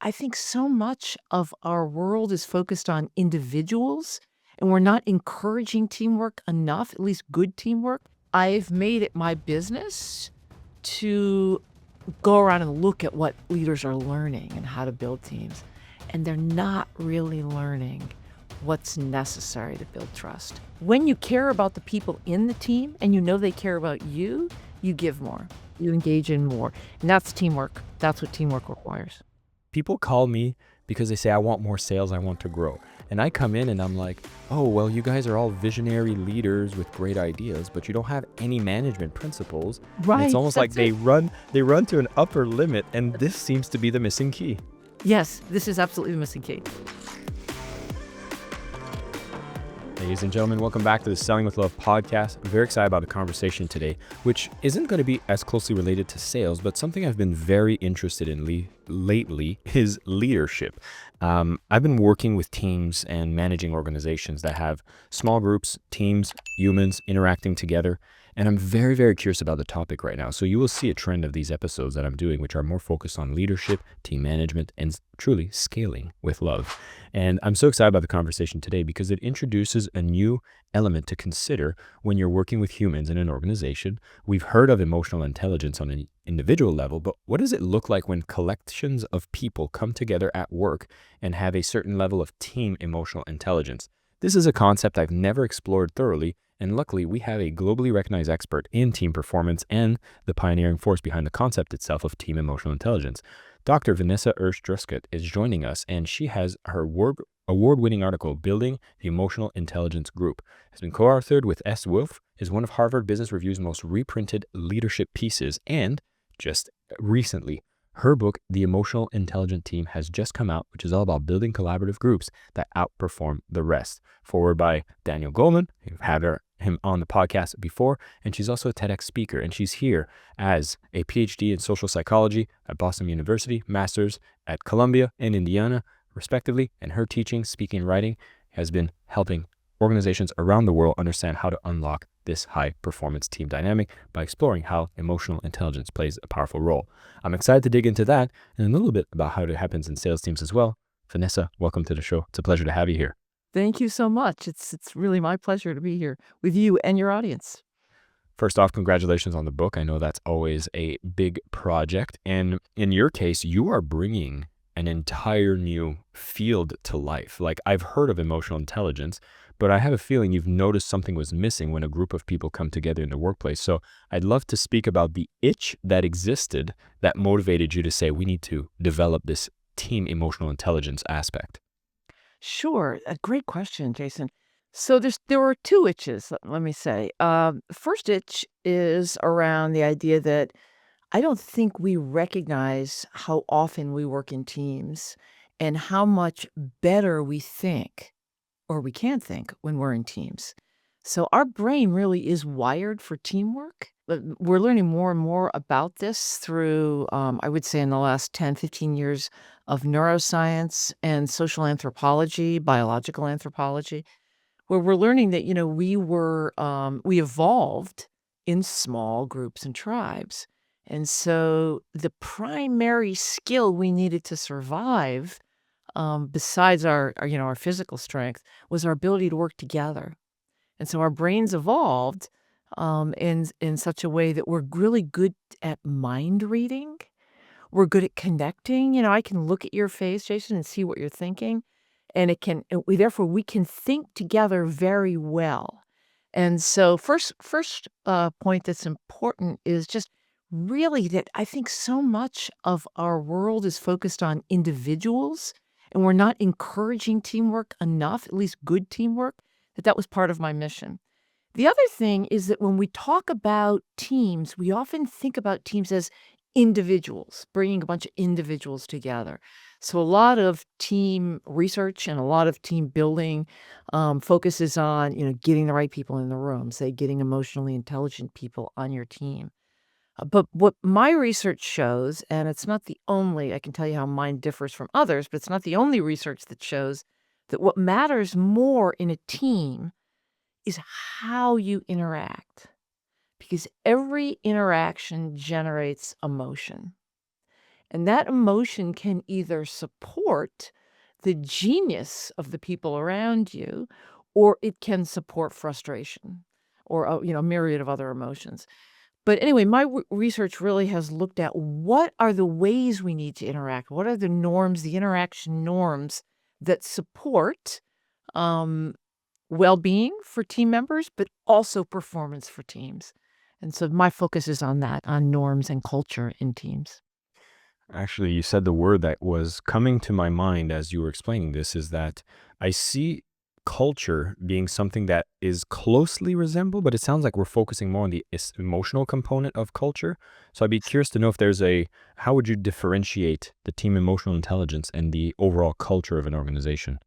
I think so much of our world is focused on individuals, and we're not encouraging teamwork enough, at least good teamwork. I've made it my business to go around and look at what leaders are learning and how to build teams, and they're not really learning what's necessary to build trust. When you care about the people in the team and you know they care about you, you give more, you engage in more, and that's teamwork. That's what teamwork requires. People call me because they say, I want more sales, I want to grow. And I come in and I'm like, oh, well, you guys are all visionary leaders with great ideas, but you don't have any management principles. And it's Right, almost like that's it. they run to an upper limit, and this seems to be the missing key. Yes, this is absolutely the missing key. Ladies and gentlemen, welcome back to the Selling with Love podcast. I'm very excited about the conversation today, which isn't going to be as closely related to sales, but something I've been very interested in lately is leadership. I've been working with teams and managing organizations that have small groups, teams, humans interacting together. And I'm very, very curious about the topic right now. So you will see a trend of these episodes that I'm doing, which are more focused on leadership, team management, and truly scaling with love. And I'm so excited about the conversation today because it introduces a new element to consider when you're working with humans in an organization. We've heard of emotional intelligence on an individual level, but what does it look like when collections of people come together at work and have a certain level of team emotional intelligence? This is a concept I've never explored thoroughly, and luckily we have a globally recognized expert in team performance and the pioneering force behind the concept itself of team emotional intelligence. Dr. Vanessa Druskat is joining us, and she has her award-winning article, Building the Emotional Intelligence Group. Has been co-authored with S. Wolf, is one of Harvard Business Review's most reprinted leadership pieces, and just recently, her book, The Emotional Intelligent Team, has just come out, which is all about building collaborative groups that outperform the rest. Forward by Daniel Goleman. We've had him on the podcast before, and she's also a TEDx speaker, and she's here as a PhD in social psychology at Boston University, master's at Columbia and Indiana, respectively, and her teaching, speaking, and writing has been helping organizations around the world understand how to unlock this high-performance team dynamic by exploring how emotional intelligence plays a powerful role. I'm excited to dig into that and a little bit about how it happens in sales teams as well. Vanessa, welcome to the show. It's a pleasure to have you here. Thank you so much. It's really my pleasure to be here with you and your audience. First off, congratulations on the book. I know that's always a big project. And in your case, you are bringing an entire new field to life. Like, I've heard of emotional intelligence, but I have a feeling you've noticed something was missing when a group of people come together in the workplace. So I'd love to speak about the itch that existed that motivated you to say, we need to develop this team emotional intelligence aspect. Sure, a great question, Jason. So there were two itches, let me say. First itch is around the idea that I don't think we recognize how often we work in teams and how much better we think or we can think when we're in teams. So our brain really is wired for teamwork. But we're learning more and more about this through, I would say, in the last 10, 15 years of neuroscience and social anthropology, biological anthropology, where we're learning that, we evolved in small groups and tribes. And so the primary skill we needed to survive, besides our physical strength, was our ability to work together. And so our brains evolved in such a way that we're really good at mind reading. We're good at connecting. I can look at your face, Jason, and see what you're thinking. And therefore we can think together very well. And so first point that's important is just really that I think so much of our world is focused on individuals, and we're not encouraging teamwork enough, at least good teamwork, that was part of my mission. The other thing is that when we talk about teams, we often think about teams as individuals, bringing a bunch of individuals together. So a lot of team research and a lot of team building focuses on, getting the right people in the room, say getting emotionally intelligent people on your team. But what my research shows, and it's not the only, I can tell you how mine differs from others, but it's not the only research that shows that what matters more in a team is how you interact, because every interaction generates emotion. And that emotion can either support the genius of the people around you, or it can support frustration or, a myriad of other emotions. But anyway, my research really has looked at what are the ways we need to interact? What are the norms, the interaction norms that support um, well-being for team members, but also performance for teams? And so my focus is on that, on norms and culture in teams. Actually, you said the word that was coming to my mind as you were explaining this is that I see culture being something that is closely resembled, but it sounds like we're focusing more on the emotional component of culture. So I'd be curious to know if there's how would you differentiate the team emotional intelligence and the overall culture of an organization?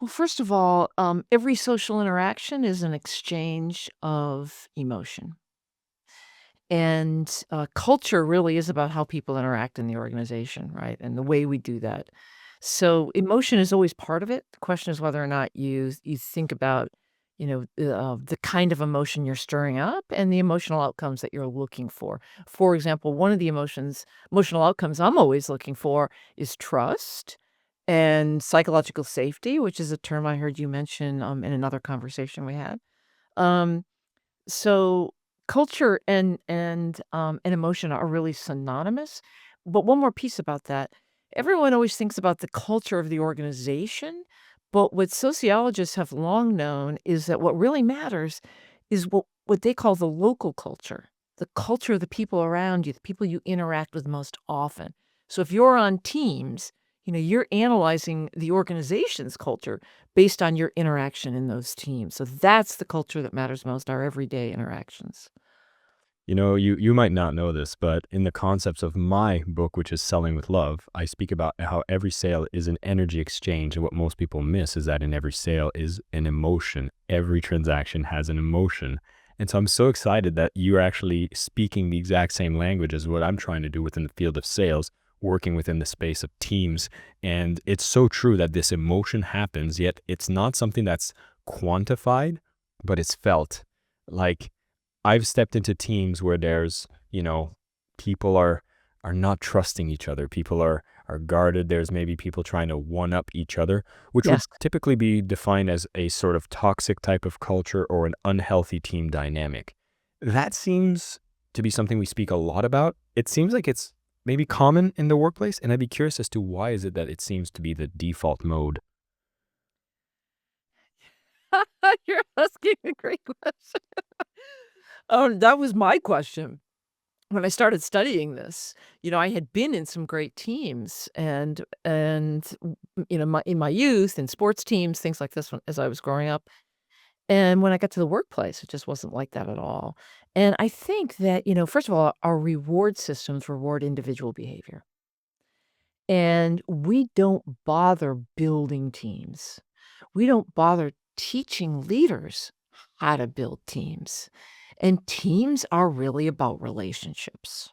Well, first of all, every social interaction is an exchange of emotion. And culture really is about how people interact in the organization, right? And the way we do that. So emotion is always part of it. The question is whether or not you think about, the kind of emotion you're stirring up and the emotional outcomes that you're looking for. For example, one of the emotional outcomes I'm always looking for is trust and psychological safety, which is a term I heard you mention in another conversation we had. Um, so culture and emotion are really synonymous. But one more piece about that. Everyone always thinks about the culture of the organization, but what sociologists have long known is that what really matters is what they call the local culture, the culture of the people around you, the people you interact with most often. So if you're on teams, you're analyzing the organization's culture based on your interaction in those teams. So that's the culture that matters most, our everyday interactions. You might not know this, but in the concepts of my book, which is Selling with Love, I speak about how every sale is an energy exchange. And what most people miss is that in every sale is an emotion. Every transaction has an emotion. And so I'm so excited that you're actually speaking the exact same language as what I'm trying to do within the field of sales, working within the space of teams. And it's so true that this emotion happens, yet it's not something that's quantified, but it's felt. Like, I've stepped into teams where people are not trusting each other. People are guarded. There's maybe people trying to one up each other, which would Yes. typically be defined as a sort of toxic type of culture or an unhealthy team dynamic. That seems to be something we speak a lot about. It seems like it's maybe common in the workplace, and I'd be curious as to why is it that it seems to be the default mode. You're asking a great question. That was my question. When I started studying this, I had been in some great teams in my youth and sports teams, things like this when as I was growing up. And when I got to the workplace, it just wasn't like that at all. And I think that, first of all, our reward systems reward individual behavior. And we don't bother building teams. We don't bother teaching leaders how to build teams. And teams are really about relationships.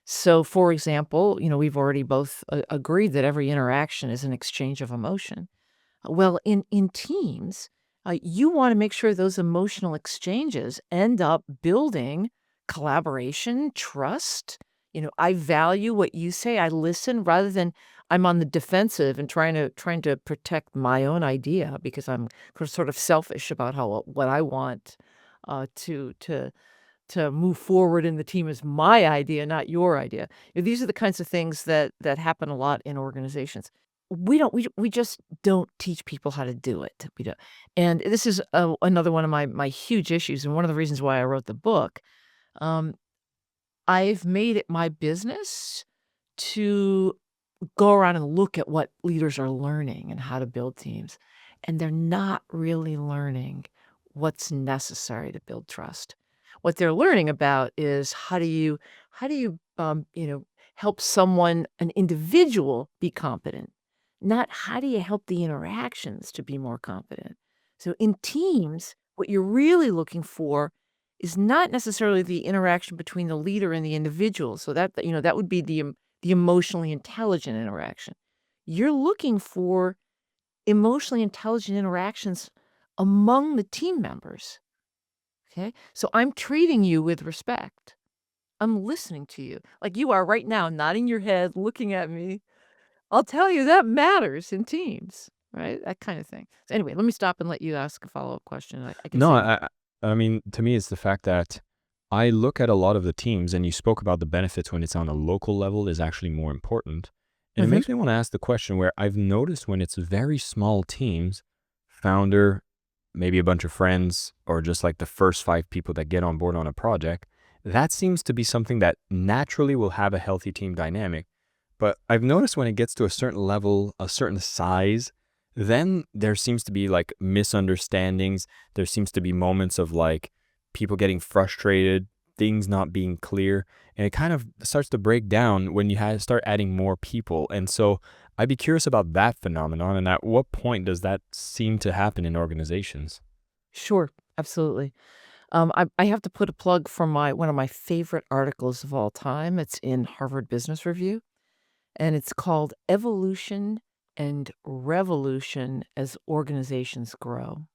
So, for example, we've already both agreed that every interaction is an exchange of emotion. Well, in teams, you want to make sure those emotional exchanges end up building collaboration, trust. I value what you say. I listen rather than I'm on the defensive and trying to protect my own idea because I'm sort of selfish about how what I want to move forward in the team is my idea, not your idea. These are the kinds of things that happen a lot in organizations. We just don't teach people how to do it. We don't. And this is another one of my huge issues, and one of the reasons why I wrote the book. Um, I've made it my business to go around and look at what leaders are learning and how to build teams, and they're not really learning what's necessary to build trust. What they're learning about is how do you help someone, an individual, be competent, not how do you help the interactions to be more competent. So in teams, what you're really looking for is not necessarily the interaction between the leader and the individual. So that would be the emotionally intelligent interaction. You're looking for emotionally intelligent interactions among the team members, okay? So I'm treating you with respect. I'm listening to you, like you are right now, nodding your head, looking at me. I'll tell you that matters in teams, right? That kind of thing. So anyway, let me stop and let you ask a follow-up question. I could No, say more. I mean, to me, it's the fact that I look at a lot of the teams, and you spoke about the benefits when it's on a local level is actually more important. And it Mhm. makes me want to ask the question where I've noticed when it's very small teams, founder, maybe a bunch of friends, or just like the first five people that get on board on a project, that seems to be something that naturally will have a healthy team dynamic. But I've noticed when it gets to a certain level, a certain size, then there seems to be like misunderstandings. There seems to be moments of like people getting frustrated, things not being clear, and it kind of starts to break down when you start adding more people. And so I'd be curious about that phenomenon, and at what point does that seem to happen in organizations? Sure, absolutely. I have to put a plug for my one of my favorite articles of all time. It's in Harvard Business Review, and it's called "Evolution and Revolution as Organizations Grow."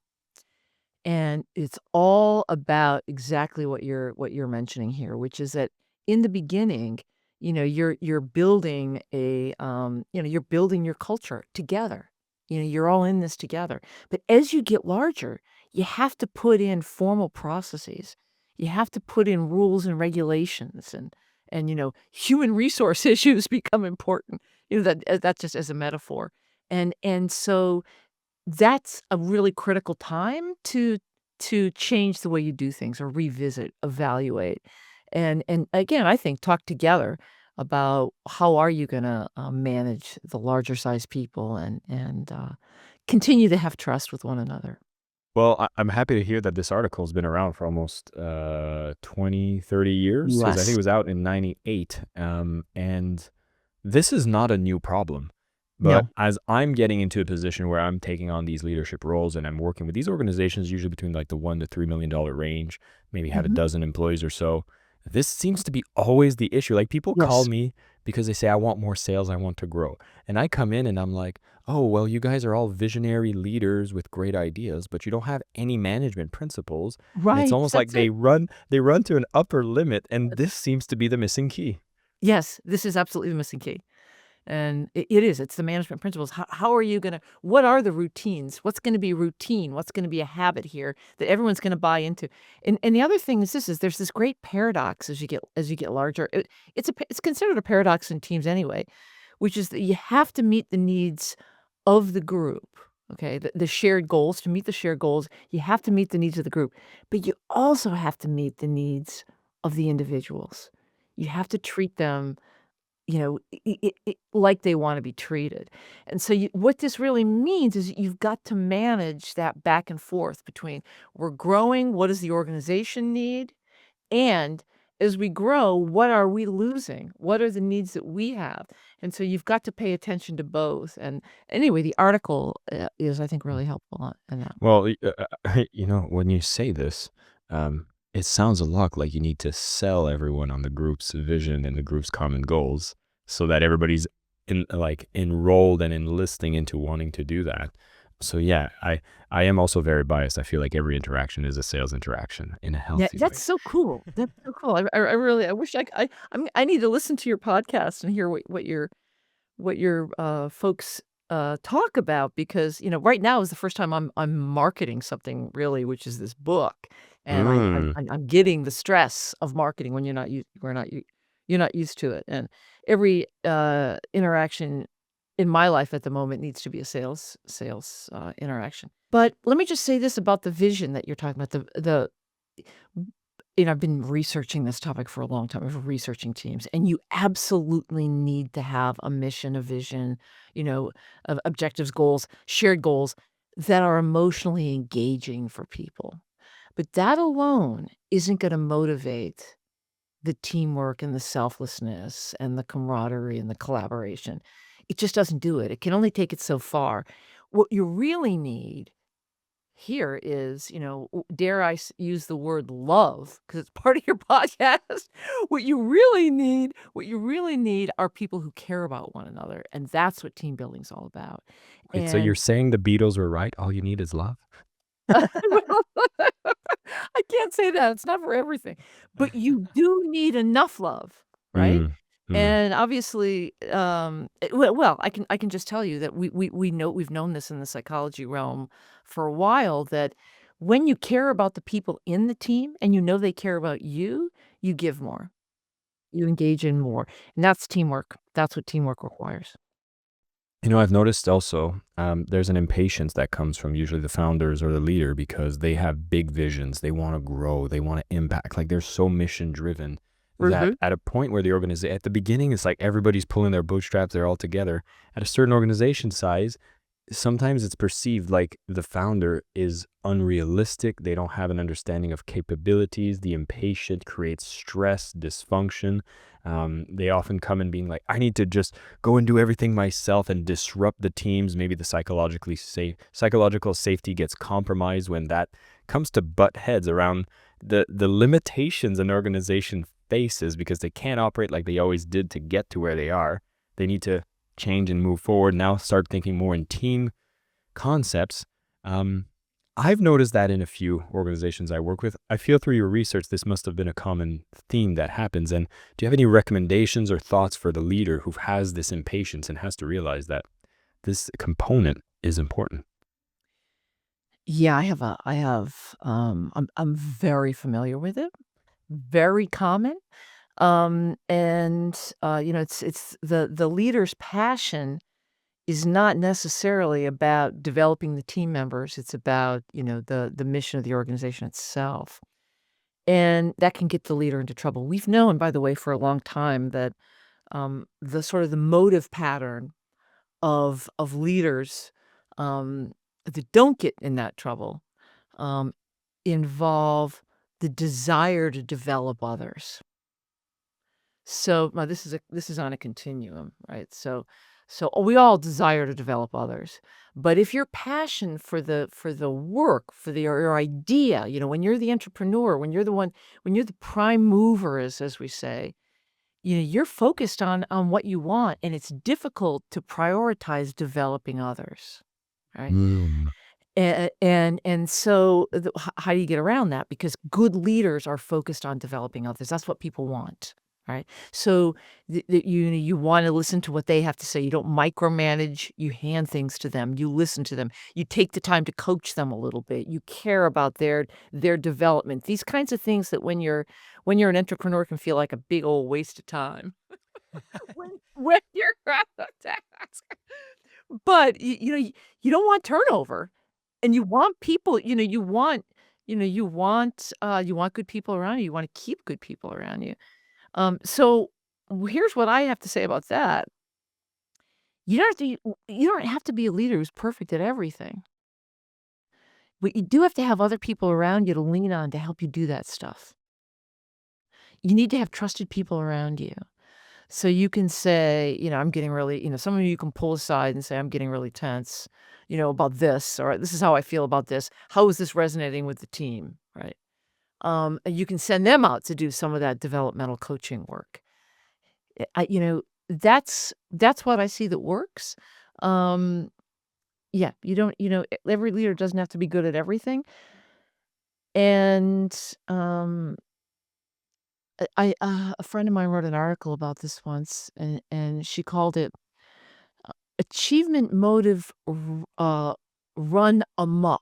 And it's all about exactly what you're mentioning here, which is that in the beginning, you're building you're building your culture together. You're all in this together. But as you get larger, you have to put in formal processes. You have to put in rules and regulations and human resource issues become important. That's just as a metaphor. And so that's a really critical time to change the way you do things or revisit, evaluate, and again, I think talk together about how are you gonna, manage the larger size people and continue to have trust with one another. Well, I'm happy to hear that this article has been around for almost 20, 30 years because I think Yes. it was out in 98. And this is not a new problem. But No. as I'm getting into a position where I'm taking on these leadership roles and I'm working with these organizations, usually between like the $1 to $3 million range, maybe have a Mhm. dozen employees or so, this seems to be always the issue. Like people call Yes. me because they say, I want more sales, I want to grow. And I come in and I'm like, oh, well, you guys are all visionary leaders with great ideas, but you don't have any management principles. And it's Right, almost like that's it. they run to an upper limit. And this seems to be the missing key. Yes, this is absolutely the missing key. And it is, it's the management principles. How are you gonna what are the routines? What's gonna be routine? What's gonna be a habit here that everyone's gonna buy into? And the other thing is this, is there's this great paradox as you get larger. It's considered a paradox in teams anyway, which is that you have to meet the needs of the group, okay? The shared goals, to meet the shared goals, you have to meet the needs of the group, but you also have to meet the needs of the individuals. You have to treat them like they wanna be treated, and so what this really means is you've got to manage that back and forth between, "We're growing, what does the organization need?" And, "As we grow, what are we losing? What are the needs that we have?" And so you've got to pay attention to both, and anyway, the article, is, I think, really helpful on in that. Well, when you say this, it sounds a lot like you need to sell everyone on the group's vision and the group's common goals so that everybody's enrolled and enlisting into wanting to do that. So yeah, I am also very biased. I feel like every interaction is a sales interaction in a Yeah, healthy that's way. so cool. That's so cool. I really I wish I need to listen to your podcast and hear what your folks, talk about because, right now is the first time I'm marketing something really, which is this book, and Mm. I'm getting the stress of marketing when you're not used to it, and every, interaction in my life at the moment needs to be a sales, interaction. But let me just say this about the vision that you're talking about, the I've been researching this topic for a long time, of researching teams, and you absolutely need to have a mission, a vision, of objectives, goals, shared goals that are emotionally engaging for people. But that alone isn't gonna motivate the teamwork and the selflessness and the camaraderie and the collaboration. It just doesn't do it. It can only take it so far. What you really need here is, dare I use the word love because it's part of your podcast. What you really need are people who care about one another, and that's what team building's all about. Wait, so you're And saying the Beatles were right? All you need is love? I can't say that, it's not for everything, but you do need enough love, right? Mm, mm. And obviously, I can just tell you that we know we've known this in the psychology realm for a while, that when you care about the people in the team and you know they care about you, you give more, you engage in more, and that's teamwork. That's what teamwork requires. I've noticed also there's an impatience that comes from usually the founders or the leader because they have big visions. They want to grow. They want to impact. Like they're so mission driven that Mhm. at a point where the organization, at the beginning, it's like everybody's pulling their bootstraps. They're all together. At a certain organization size, sometimes it's perceived like the founder is unrealistic. They don't have an understanding of capabilities. The impatient creates stress, dysfunction. They often come in being like, I need to just go and do everything myself and disrupt the teams. Maybe the psychological safety gets compromised when that comes to butt heads around the limitations an organization faces because they can't operate like they always did to get to where they are. They need to change and move forward. Now start thinking more in team concepts. Um, I've noticed that in a few organizations I work with. I feel through your research, this must have been a common theme that happens. And do you have any recommendations or thoughts for the leader who has this impatience and has to realize that this component is important? Yeah, I'm very familiar with it, very common. It's the leader's passion is not necessarily about developing the team members. It's about, the mission of the organization itself. And that can get the leader into trouble. We've known, by the way, for a long time that the sort of the motive pattern of leaders that don't get in that trouble um, involve the desire to develop others. So, now this is on a continuum, right? We all desire to develop others, but if your passion for the work, for your idea, when you're the entrepreneur, when you're the prime mover, as we say, you're focused on what you want, and it's difficult to prioritize developing others, right? Mm. How do you get around that? Because good leaders are focused on developing others. That's what people want, right? So you want to listen to what they have to say. You don't micromanage. You hand things to them. You listen to them. You take the time to coach them a little bit. You care about their development. These kinds of things that when you're an entrepreneur can feel like a big old waste of time. When you're at a task. But you don't want turnover. And you want people, you want good people around you, you wanna keep good people around you. Here's what I have to say about that. You don't have to be a leader who's perfect at everything, but you do have to have other people around you to lean on to help you do that stuff. You need to have trusted people around you. So you can say, "I'm getting really," some of you can pull aside and say, "I'm getting really tense, about this," or "This is how I feel about this. How is this resonating with the team?" Right? And you can send them out to do some of that developmental coaching work. That's what I see that works. Um, yeah, you don't, every leader doesn't have to be good at everything. And a friend of mine wrote an article about this once, and she called it achievement motive run amok.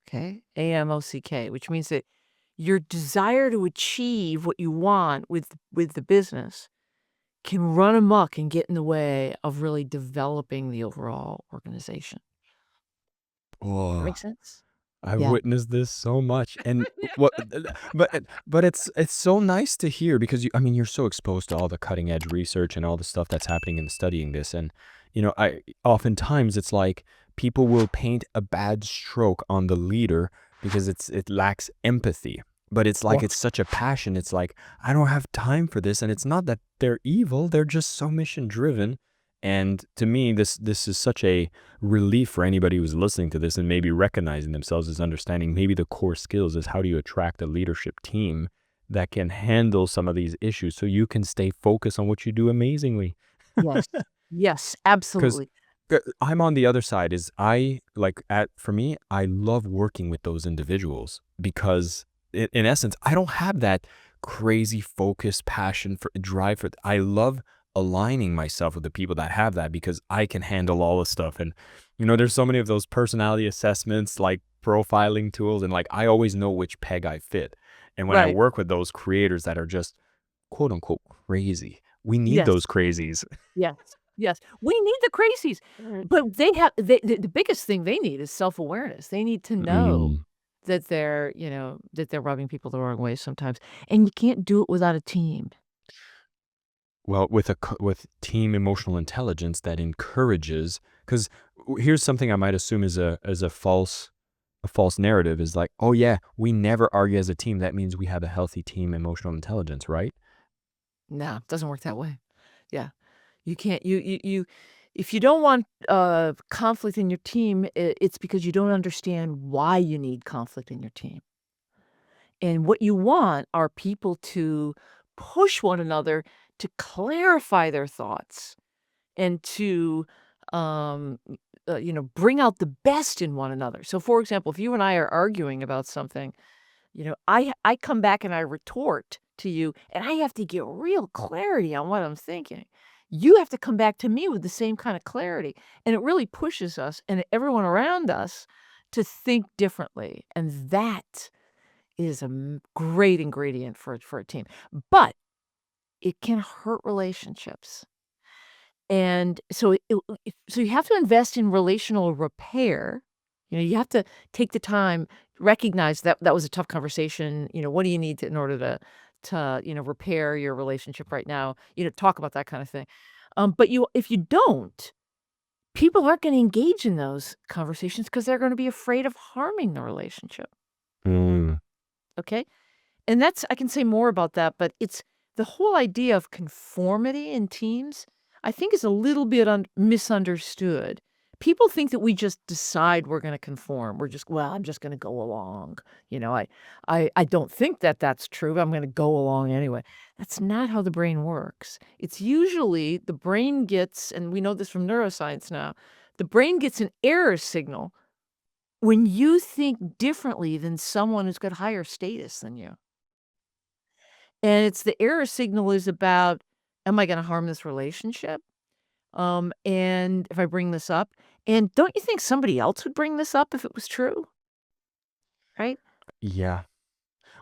Okay, AMOCK, which means that your desire to achieve what you want with the business can run amok and get in the way of really developing the overall organization. That Oh, makes sense? I've Yeah. witnessed this so much, and what but it's so nice to hear because you're so exposed to all the cutting edge research and all the stuff that's happening in studying this, and I oftentimes it's like people will paint a bad stroke on the leader because it lacks empathy, but it's like it's Yes. such a passion. It's like I don't have time for this, and it's not that they're evil; they're just so mission driven. And to me, this is such a relief for anybody who's listening to this and maybe recognizing themselves as understanding maybe the core skills is how do you attract a leadership team that can handle some of these issues so you can stay focused on what you do amazingly. Yes. Yes, Because absolutely. I'm on the other side. Is I like at for me, I love working with those individuals because in essence, I don't have that crazy focus, passion for drive for. I love aligning myself with the people that have that because I can handle all the stuff. And there's so many of those personality assessments, like profiling tools, and like I always know which peg I fit. And when I Right. work with those creators that are just quote unquote crazy, we need Yes. those crazies. Yes. Yes. We need the crazies, but the biggest thing they need is self-awareness. They need to know Mm. that that they're rubbing people the wrong way sometimes, and you can't do it without a team. Well, with with team emotional intelligence that encourages, because here's something I might assume is a false narrative is like, oh yeah, we never argue as a team. That means we have a healthy team emotional intelligence, right? No, it doesn't work that way. Yeah. You can't you if you don't want, conflict in your team, it's because you don't understand why you need conflict in your team. And what you want are people to push one another to clarify their thoughts and to, bring out the best in one another. So, for example, if you and I are arguing about something, I come back and I retort to you, and I have to get real clarity on what I'm thinking. You have to come back to me with the same kind of clarity, and it really pushes us and everyone around us to think differently, and that is a great ingredient for a team. But it can hurt relationships. And so so you have to invest in relational repair. You have to take the time, recognize that that was a tough conversation. What do you need in order to repair your relationship right now? Talk about that kind of thing. But if you don't, people aren't going to engage in those conversations because they're going to be afraid of harming the relationship. Mm. Okay. And that's I can say more about that, but it's the whole idea of conformity in teams, I think is a little bit misunderstood. People think that we just decide we're gonna conform. I'm just gonna go along. I don't think that that's true, but I'm gonna go along anyway. That's not how the brain works. It's usually the brain gets, and we know this from neuroscience now, the brain gets an error signal when you think differently than someone who's got higher status than you. And it's the error signal is about, am I gonna harm this relationship? And if I bring this up, and don't you think somebody else would bring this up if it was true? Right? Yeah.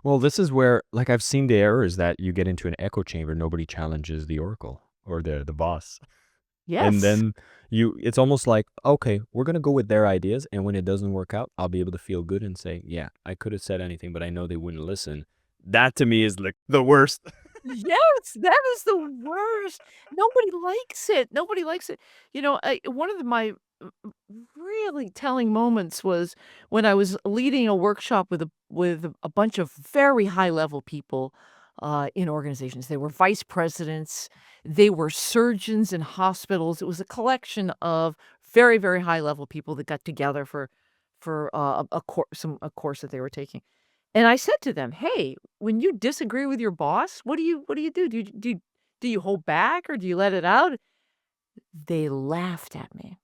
Well, this is where, like, I've seen the errors that you get into an echo chamber. Nobody challenges the oracle or the boss, and Yes. then it's almost like, okay, we're gonna go with their ideas, and when it doesn't work out, I'll be able to feel good and say, yeah, I could have said anything, but I know they wouldn't listen. That to me is like the worst. Yes, that is the worst. Nobody likes it. Nobody likes it. One of my really telling moments was when I was leading a workshop with a bunch of very high level people in organizations. They were vice presidents, they were surgeons in hospitals. It was a collection of very, very high level people that got together for a course that they were taking. And I said to them, "Hey, when you disagree with your boss, what do you do? Do you hold back or do you let it out?" They laughed at me.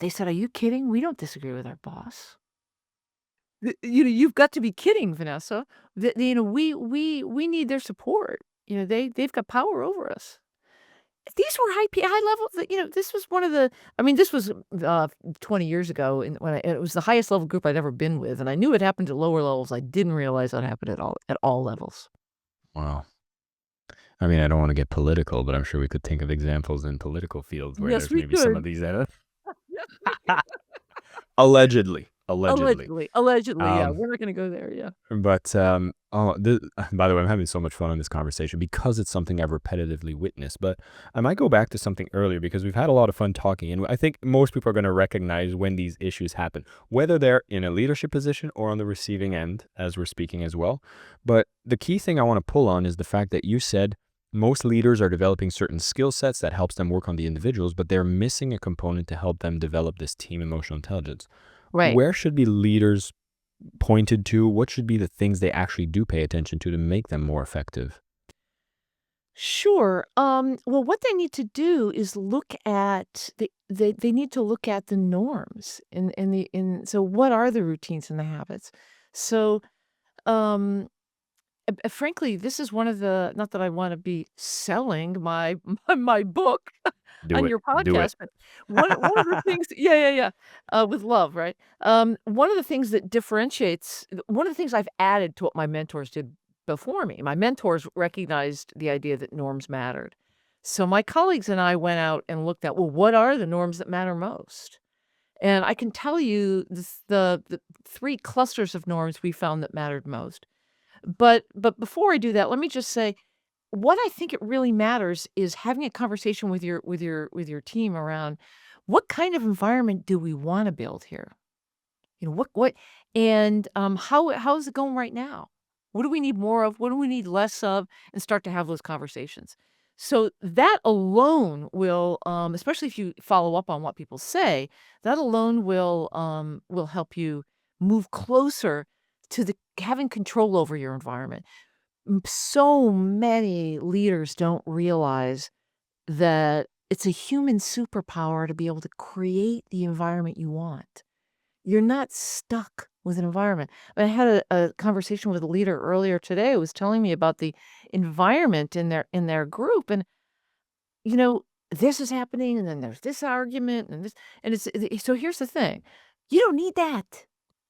They said, "Are you kidding? We don't disagree with our boss." You've got to be kidding, Vanessa. We need their support. They've got power over us. These were high level. This was one of the. I mean, this was 20 years ago, and it was the highest level group I'd ever been with, and I knew it happened at lower levels. I didn't realize that happened at all levels. Wow. I mean, I don't want to get political, but I'm sure we could think of examples in political fields where Yes, there's we maybe some could. of these errors. Yes, we could. Allegedly, allegedly. Allegedly, yeah. Um, We're not gonna go there. Yeah. But by the way, I'm having so much fun on this conversation because it's something I've repetitively witnessed. But I might go back to something earlier because we've had a lot of fun talking, and I think most people are going to recognize when these issues happen, whether they're in a leadership position or on the receiving end, as we're speaking as well. But the key thing I want to pull on is the fact that you said most leaders are developing certain skill sets that helps them work on the individuals, but they're missing a component to help them develop this team emotional intelligence. Right. Where should be leaders pointed to? What should be the things they actually do pay attention to make them more effective? Sure. Well, what they need to do is look at they need to look at the norms in so what are the routines and the habits? So, um, frankly, this is one of the not that I want to be selling my my book Do on it. your Do it. podcast, but one of the things yeah, with love, right? One of the things that differentiates one of the things I've added to what my mentors did before me, my mentors recognized the idea that norms mattered. So my colleagues and I went out and looked at, well, what are the norms that matter most? And I can tell you the 3 clusters of norms we found that mattered most. But before I do that, let me just say what I think it really matters is having a conversation with your team around what kind of environment do we wanna build here? You know, what and, how is it going right now? What do we need more of? What do we need less of? And start to have those conversations. So that alone will, especially if you follow up on what people say, that alone will help you move closer to the having control over your environment. So many leaders don't realize that it's a human superpower to be able to create the environment you want. You're not stuck with an environment. I had a conversation with a leader earlier today who was telling me about the environment in their group, and, you know, this is happening, and then there's this argument, and this and so here's the thing, you don't need that.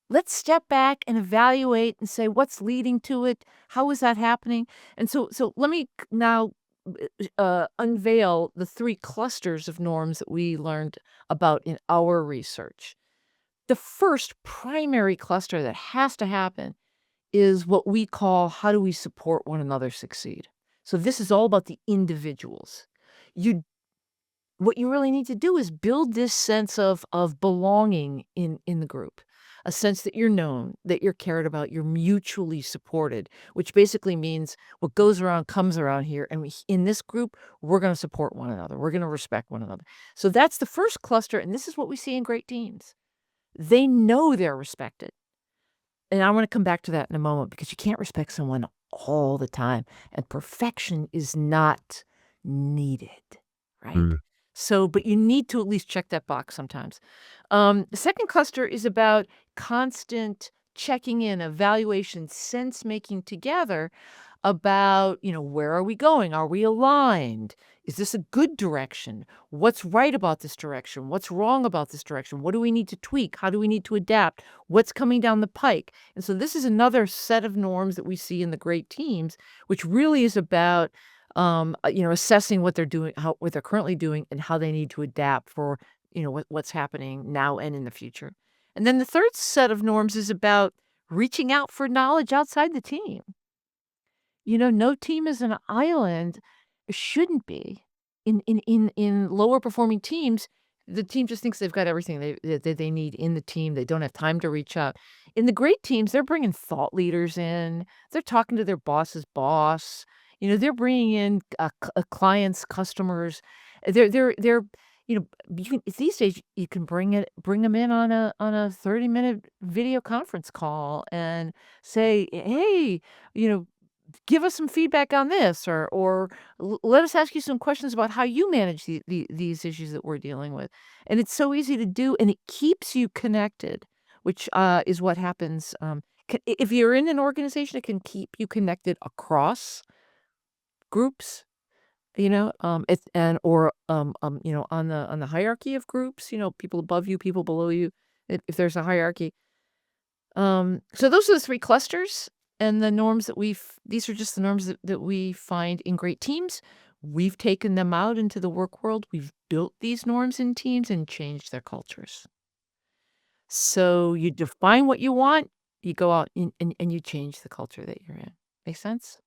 Let's step back and evaluate and say what's leading to it. How is that happening? And so let me now unveil the 3 clusters of norms that we learned about in our research. The first primary cluster that has to happen is what we call how do we support one another succeed. So this is all about the individuals. You what you really need to do is build this sense of belonging in the group. A sense that you're known, that you're cared about, you're mutually supported, which basically means what goes around comes around here. And in this group, we're going to support one another. We're going to respect one another. So that's the first cluster. And this is what we see in great teams. They know they're respected. And I want to come back to that in a moment because you can't respect someone all the time. And perfection is not needed, right? Mm. So, but you need to at least check that box sometimes. The second cluster is about constant checking in, evaluation, sense making together about, where are we going? Are we aligned? Is this a good direction? What's right about this direction? What's wrong about this direction? What do we need to tweak? How do we need to adapt? What's coming down the pike? And so this is another set of norms that we see in the great teams, which really is about assessing what they're doing, what they're currently doing, and how they need to adapt for what's happening now and in the future. And then the third set of norms is about reaching out for knowledge outside the team. No team is an island, shouldn't be. In lower performing teams, the team just thinks they've got everything they need in the team. They don't have time to reach out. In the great teams, they're bringing thought leaders in. They're talking to their boss's boss. They're bringing in clients, customers. They're you can these days you can bring them in on a 30-minute video conference call and say, hey, you know give us some feedback on this or let us ask you some questions about how you manage these issues that we're dealing with. And it's so easy to do, and it keeps you connected, which is what happens. If you're in an organization, it can keep you connected across groups. It's and or on the hierarchy of groups. People above you, people below you. If there's a hierarchy, so those are the 3 clusters and the norms that these are just the norms that we find in great teams. We've taken them out into the work world. We've built these norms in teams and changed their cultures. So you define what you want, you go out and you change the culture that you're in. Make sense?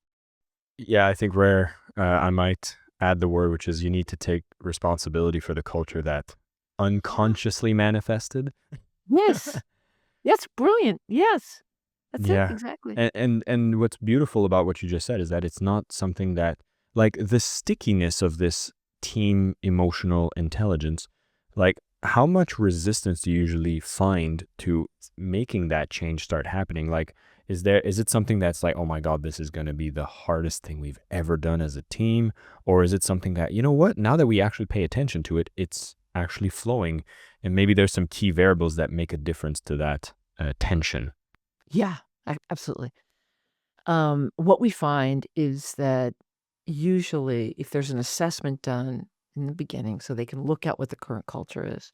Yeah, I think where I might add the word, which is you need to take responsibility for the culture that unconsciously manifested. Yes. That's brilliant. Yes. That's it. Yeah. Exactly. And what's beautiful about what you just said is that it's not something that, like, the stickiness of this team emotional intelligence, like, how much resistance do you usually find to making that change start happening? Like, Is it something that's like, oh my God, this is going to be the hardest thing we've ever done as a team? Or is it something that, you know what, now that we actually pay attention to it, it's actually flowing, and maybe there's some key variables that make a difference to that tension? Yeah, absolutely. What we find is that usually if there's an assessment done in the beginning so they can look at what the current culture is,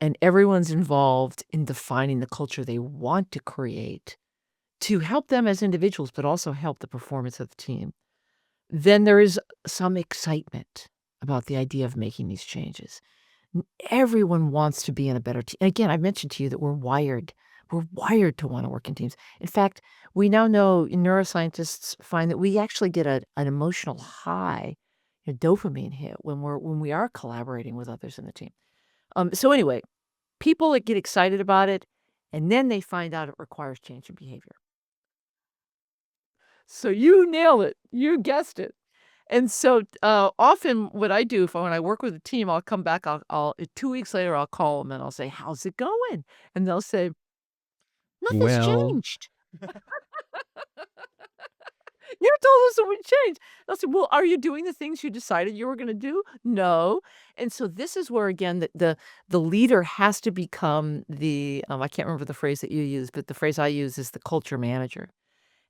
and everyone's involved in defining the culture they want to create to help them as individuals, but also help the performance of the team, then there is some excitement about the idea of making these changes. Everyone wants to be in a better team. Again, I mentioned to you that we're wired. We're wired to want to work in teams. In fact, we now know neuroscientists find that we actually get an emotional high, a dopamine hit when we are collaborating with others in the team. So anyway, people that get excited about it, and then they find out it requires change in behavior. So you nail it. You guessed it. And so, often what I do when I work with a team, I'll come back, I'll 2 weeks later, I'll call them and I'll say, "How's it going?" And they'll say, "Nothing's Well, changed. You told us it would change." They'll say, "Well, are you doing the things you decided you were gonna do?" "No." And so this is where, again, the leader has to become I can't remember the phrase that you use, but the phrase I use is the culture manager.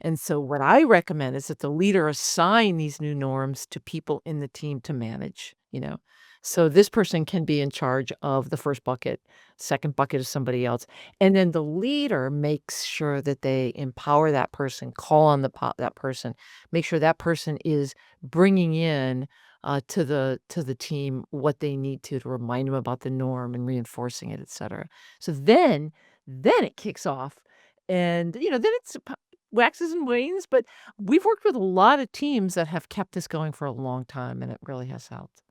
And so what I recommend is that the leader assign these new norms to people in the team to manage, you know. So this person can be in charge of the first bucket, second bucket is somebody else. And then the leader makes sure that they empower that person, call on that person, make sure that person is bringing in to the team what they need to remind them about the norm and reinforcing it, et cetera. So then it kicks off and, then it's waxes and wanes, but we've worked with a lot of teams that have kept this going for a long time, and it really has helped.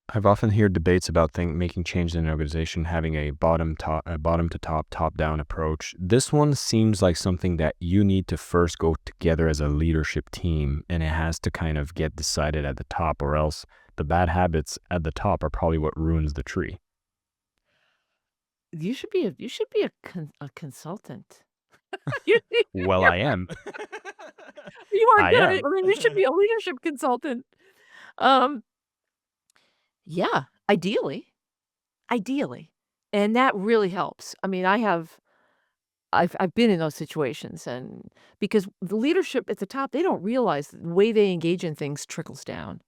I've often heard debates about making change in an organization having a bottom to top, top down approach. This one seems like something that you need to first go together as a leadership team, and it has to kind of get decided at the top, or else the bad habits at the top are probably what ruins the tree. You should be a consultant. You Well, you're I am. you are I good. am. I mean, you should be a leadership consultant. Um, yeah, ideally, and that really helps. I mean, I've been in those situations and because the leadership at the top, they don't realize that the way they engage in things trickles down.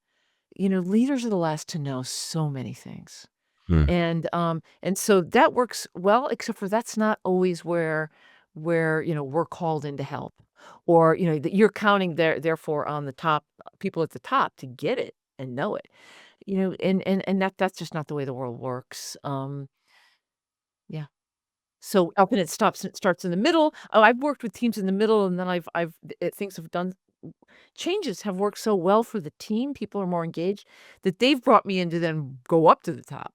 Leaders are the last to know so many things. Hmm. And so that works well, except for that's not always where we're called in to help. Or, that you're counting therefore on the top people at the top to get it and know it. And that's just not the way the world works. Yeah. So often it starts in the middle. Oh, I've worked with teams in the middle and then things have done changes have worked so well for the team. People are more engaged that they've brought me in to then go up to the top.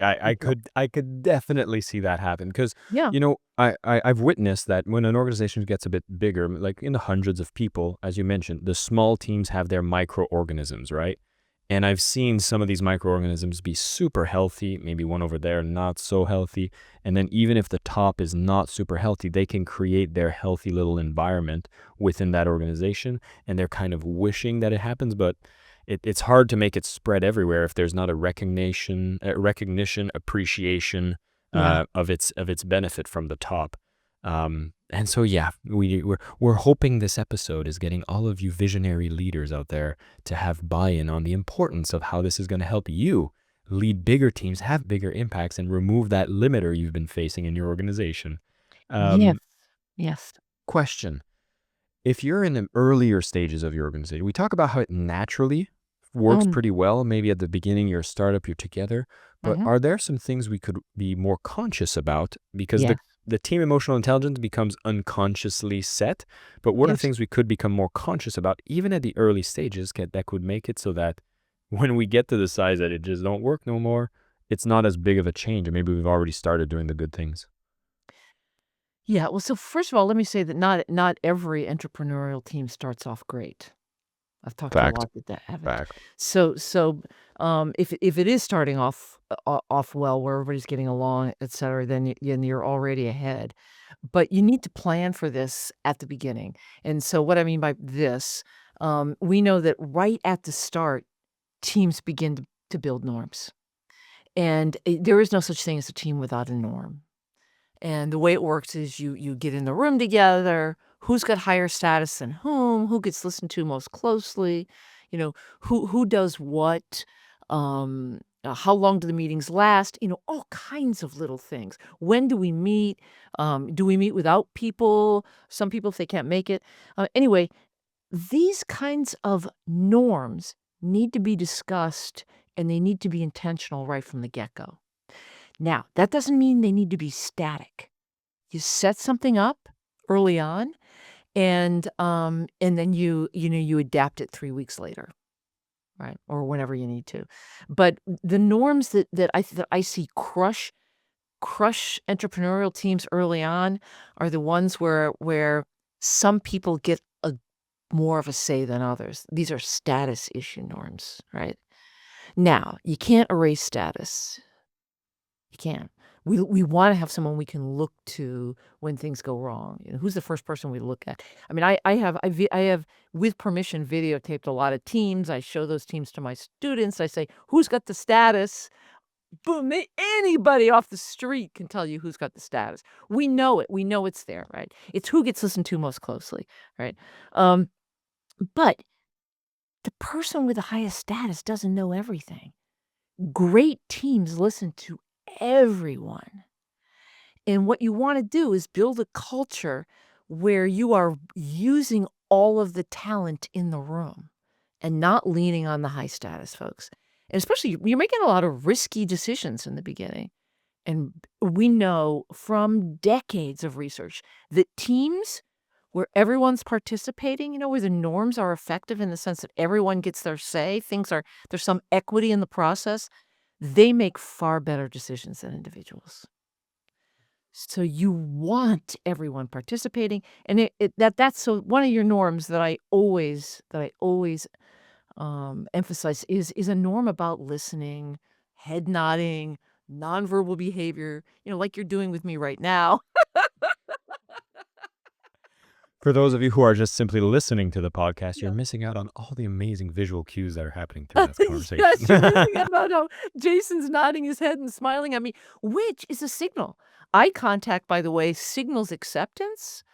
I could definitely see that happen because, Yeah. I've witnessed that when an organization gets a bit bigger, like in the hundreds of people, as you mentioned, the small teams have their microorganisms, right? And I've seen some of these microorganisms be super healthy, maybe one over there not so healthy. And then even if the top is not super healthy, they can create their healthy little environment within that organization. And they're kind of wishing that it happens, but it's hard to make it spread everywhere if there's not a recognition, appreciation Yeah. of its benefit from the top. And so yeah, we're hoping this episode is getting all of you visionary leaders out there to have buy-in on the importance of how this is going to help you lead bigger teams, have bigger impacts, and remove that limiter you've been facing in your organization. Yes. Um, Yes. question. If you're in the earlier stages of your organization, we talk about how it naturally works Mm. pretty well. Maybe at the beginning, you're a startup, you're together. But Mhm. are there some things we could be more conscious about? Because the, Yes. the team emotional intelligence becomes unconsciously set. But what are Yes. things we could become more conscious about, even at the early stages, that could make it so that when we get to the size that it just don't work no more, it's not as big of a change. And maybe we've already started doing the good things. Yeah, well, so first of all, let me say that not every entrepreneurial team starts off great. I've talked to a Fact. lot that haven't. Fact. If it is starting off well, where everybody's getting along, etcetera, then you're already ahead. But you need to plan for this at the beginning. And so what I mean by this, we know that right at the start, teams begin to build norms. And, there is no such thing as a team without a norm. And the way it works is you get in the room together, who's got higher status than whom, who gets listened to most closely, you know, who does what, how long do the meetings last, all kinds of little things. When do we meet? Do we meet without people? Some people, if they can't make it. Anyway, these kinds of norms need to be discussed, and they need to be intentional right from the get-go. Now, that doesn't mean they need to be static. You set something up early on, and then you adapt it 3 weeks later, right? Or whenever you need to. But the norms that I see crush entrepreneurial teams early on are the ones where some people get a more of a say than others. These are status issue norms, right? Now, you can't erase status. You can't. We wanna have someone we can look to when things go wrong. Who's the first person we look at? I mean, I have, with permission, videotaped a lot of teams. I show those teams to my students. I say, "Who's got the status?" Boom, anybody off the street can tell you who's got the status. We know it. We know it's there, right? It's who gets listened to most closely, right? Um, but the person with the highest status doesn't know everything. Great teams listen to everyone. And what you wanna do is build a culture where you are using all of the talent in the room and not leaning on the high status folks. And especially, you're making a lot of risky decisions in the beginning. And we know from decades of research that teams where everyone's participating, where the norms are effective in the sense that everyone gets their say, there's some equity in the process, they make far better decisions than individuals. So you want everyone participating, and that's so one of your norms that I always emphasize is a norm about listening, head nodding, nonverbal behavior, like you're doing with me right now. For those of you who are just simply listening to the podcast, you're Yeah. missing out on all the amazing visual cues that are happening through this conversation. Yes, you're missing out about how Jason's nodding his head and smiling at me, which is a signal. Eye contact, by the way, signals acceptance.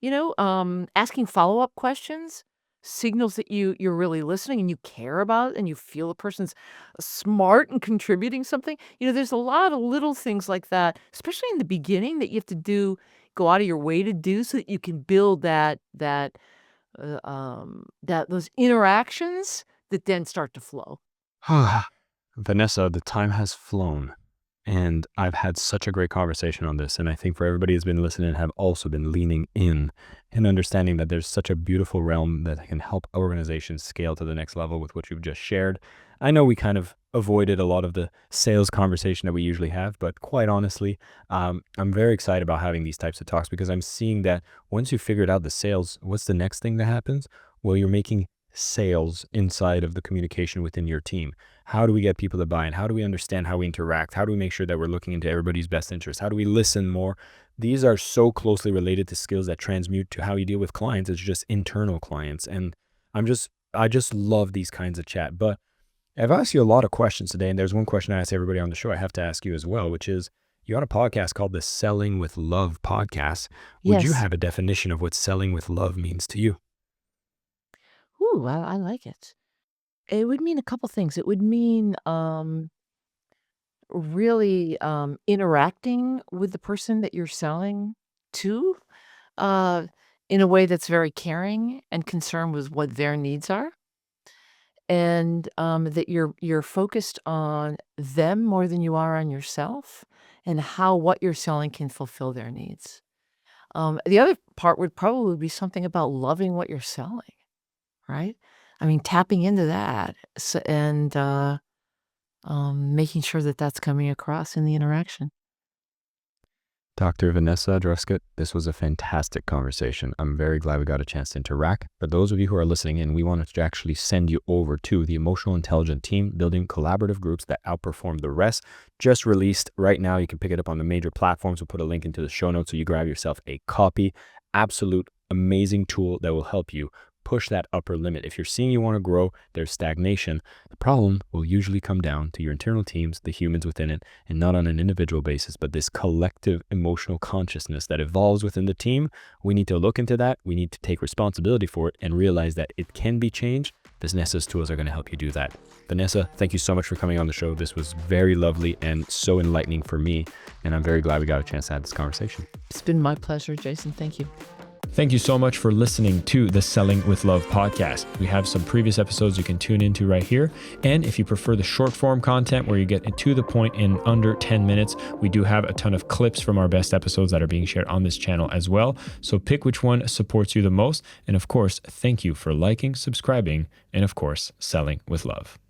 Asking follow-up questions signals that you're really listening and you care about and you feel a person's smart and contributing something. There's a lot of little things like that, especially in the beginning, that you have to go out of your way to do so that you can build that those interactions that then start to flow. Vanessa, the time has flown, and I've had such a great conversation on this. And I think for everybody who's been listening, have also been leaning in and understanding that there's such a beautiful realm that can help organizations scale to the next level with what you've just shared. I know we kind of avoided a lot of the sales conversation that we usually have, but quite honestly, I'm very excited about having these types of talks because I'm seeing that once you figured out the sales, what's the next thing that happens? Well, you're making sales inside of the communication within your team. How do we get people to buy in? How do we understand how we interact? How do we make sure that we're looking into everybody's best interest? How do we listen more? These are so closely related to skills that transmute to how you deal with clients. It's just internal clients. And I just love these kinds of chat. But I've asked you a lot of questions today, and there's one question I ask everybody on the show I have to ask you as well, which is, you're on a podcast called the Selling with Love podcast. Would you Yes. have a definition of what selling with love means to you? Ooh, I like it. It would mean a couple things. It would mean, really, interacting with the person that you're selling to, uh, in a way that's very caring and concerned with what their needs are, and, that you're focused on them more than you are on yourself, and how what you're selling can fulfill their needs. The other part would probably be something about loving what you're selling, right? I mean, tapping into that, and, making sure that that's coming across in the interaction. Dr. Vanessa Druskat, this was a fantastic conversation. I'm very glad we got a chance to interact. For those of you who are listening in, we wanted to actually send you over to the Emotional Intelligent Team, building collaborative groups that outperform the rest. Just released right now. You can pick it up on the major platforms. We'll put a link into the show notes so you grab yourself a copy. Absolute amazing tool that will help you push that upper limit. If you're seeing you want to grow, there's stagnation. The problem will usually come down to your internal teams, the humans within it, and not on an individual basis, but this collective emotional consciousness that evolves within the team. We need to look into that. We need to take responsibility for it and realize that it can be changed. Vanessa's tools are going to help you do that. Vanessa, thank you so much for coming on the show. This was very lovely and so enlightening for me, and I'm very glad we got a chance to have this conversation. It's been my pleasure, Jason. Thank you. Thank you so much for listening to the Selling with Love podcast. We have some previous episodes you can tune into right here. And if you prefer the short form content where you get to the point in under 10 minutes, we do have a ton of clips from our best episodes that are being shared on this channel as well. So pick which one supports you the most. And of course, thank you for liking, subscribing, and of course, selling with love.